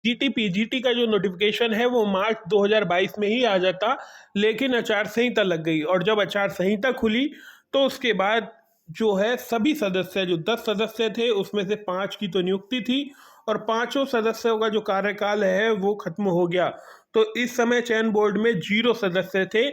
GT PGT का जो notification है वो मार्च 2022 में ही आ जाता, लेकिन आचार संहिता लग गई और जब आचार संहिता खुली तो उसके बाद जो है सभी सदस्य, जो 10 सदस्य थे उसमें से 5 की तो नियुक्ति थी और पांचों सदस्यों का जो कार्यकाल है वो खत्म हो गया। तो इस समय चयन बोर्ड में 0 सदस्य थे।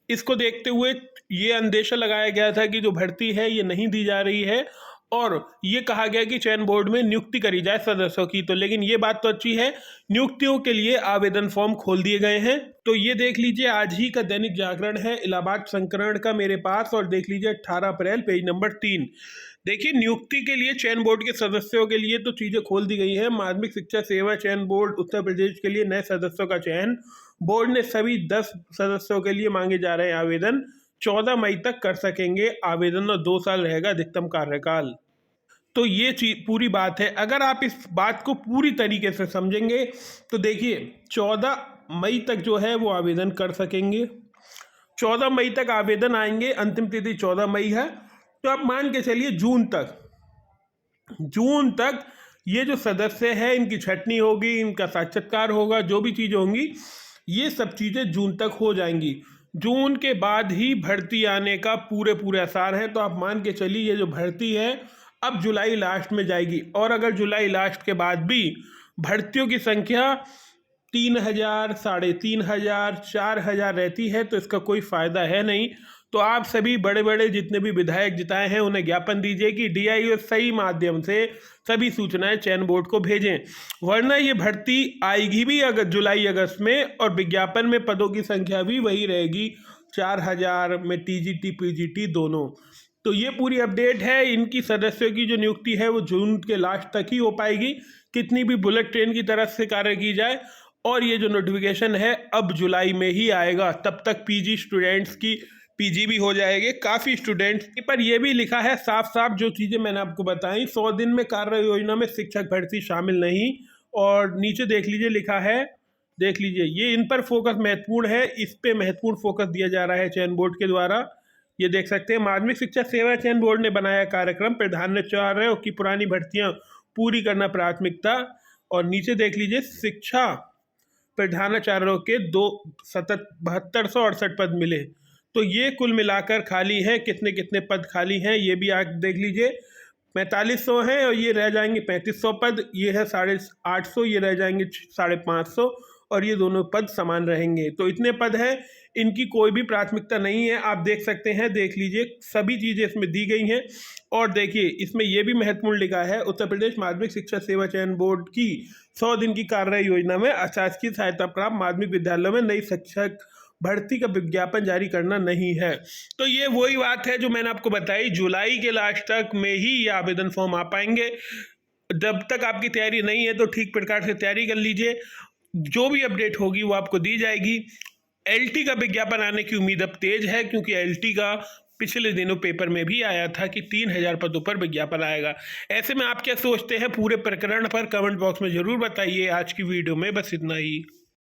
इसको देखते हुए ये अंदेशा लगाया गया था कि जो भर्ती है ये नहीं दी जा रही है और ये कहा गया कि चयन बोर्ड में नियुक्ति करी जाए सदस्यों की। तो लेकिन ये बात तो अच्छी है, नियुक्तियों के लिए आवेदन फॉर्म खोल दिए गए हैं। तो ये देख लीजिए, आज ही का दैनिक जागरण है इलाहाबाद संस्करण का मेरे पास, और देख लीजिए 18 अप्रैल पेज नंबर 3। देखिए, नियुक्ति के लिए चयन बोर्ड के सदस्यों के लिए तो चीजें खोल दी गई हैं। माध्यमिक शिक्षा सेवा चयन बोर्ड उत्तर प्रदेश के लिए नए सदस्यों का चयन, बोर्ड ने सभी 10 सदस्यों के लिए मांगे जा रहे हैं आवेदन। 14 मई तक कर सकेंगे आवेदन और 2 साल रहेगा अधिकतम कार्यकाल। तो ये चीज पूरी बात है। अगर आप इस बात को पूरी तरीके से समझेंगे तो देखिए 14 मई तक जो है वो आवेदन कर सकेंगे। 14 मई तक आवेदन आएंगे, अंतिम तिथि 14 मई है। तो आप मान के चलिए जून तक ये जो सदस्य है इनकी छटनी होगी, इनका साक्षात्कार होगा, जो भी चीज़ें होंगी ये सब चीज़ें जून तक हो जाएंगी। जून के बाद ही भर्ती आने का पूरे आसार है। तो आप मान के चलिए ये जो भर्ती है अब जुलाई लास्ट में जाएगी, और अगर जुलाई लास्ट के बाद भी भर्तियों की संख्या 3000, 3500, 4000 रहती है तो इसका कोई फायदा है नहीं। तो आप सभी बड़े बड़े जितने भी विधायक जिताए हैं उन्हें ज्ञापन दीजिए कि डीआईओ सही माध्यम से सभी सूचनाएं चयन बोर्ड को भेजें, वरना ये भर्ती आएगी भी अगर जुलाई अगस्त में, और विज्ञापन में पदों की संख्या भी वही रहेगी 4000 में, टीजीटी पीजीटी दोनों। तो ये पूरी अपडेट है। इनकी सदस्यों की जो नियुक्ति है वो जून के लास्ट तक ही हो पाएगी, कितनी भी बुलेट ट्रेन की तरफ से कार्य की जाए। और ये जो नोटिफिकेशन है अब जुलाई में ही आएगा, तब तक पीजी स्टूडेंट्स की पीजी भी हो जाएंगे काफ़ी स्टूडेंट्स। पर यह भी लिखा है साफ साफ जो चीज़ें मैंने आपको बताई, 100 दिन में कार्य योजना में शिक्षक भर्ती शामिल नहीं। और नीचे देख लीजिए लिखा है, देख लीजिए ये इन पर फोकस महत्वपूर्ण है, इस पे महत्वपूर्ण फोकस दिया जा रहा है चयन बोर्ड के द्वारा। ये देख सकते हैं, माध्यमिक शिक्षा सेवा चयन बोर्ड ने बनाया कार्यक्रम, प्रधानाचार्यों की पुरानी भर्तियां पूरी करना प्राथमिकता। और नीचे देख लीजिए शिक्षा प्रधानाचार्यों के 7268 पद मिले। तो ये कुल मिलाकर खाली है, कितने कितने पद खाली हैं ये भी आप देख लीजिए। 4500 हैं और ये रह जाएंगे 3500 पद, ये है 850, ये रह जाएंगे 550, और ये दोनों पद समान रहेंगे। तो इतने पद हैं, इनकी कोई भी प्राथमिकता नहीं है। आप देख सकते हैं, देख लीजिए सभी चीज़ें इसमें दी गई हैं। और देखिए इसमें यह भी महत्वपूर्ण लिखा है, उत्तर प्रदेश माध्यमिक शिक्षा सेवा चयन बोर्ड की 100 दिन की कार्य योजना में अशासकीय सहायता प्राप्त माध्यमिक विद्यालयों में नई शिक्षक भर्ती का विज्ञापन जारी करना नहीं है। तो ये वही बात है जो मैंने आपको बताई, जुलाई के लास्ट तक में ही ये आवेदन फॉर्म आ पाएंगे। जब तक आपकी तैयारी नहीं है तो ठीक प्रकार से तैयारी कर लीजिए, जो भी अपडेट होगी वो आपको दी जाएगी। एलटी का विज्ञापन आने की उम्मीद अब तेज है, क्योंकि एलटी का पिछले दिनों पेपर में भी आया था कि 3000 पदों पर विज्ञापन आएगा। ऐसे में आप क्या सोचते हैं पूरे प्रकरण पर कमेंट बॉक्स में जरूर बताइए। आज की वीडियो में बस इतना ही।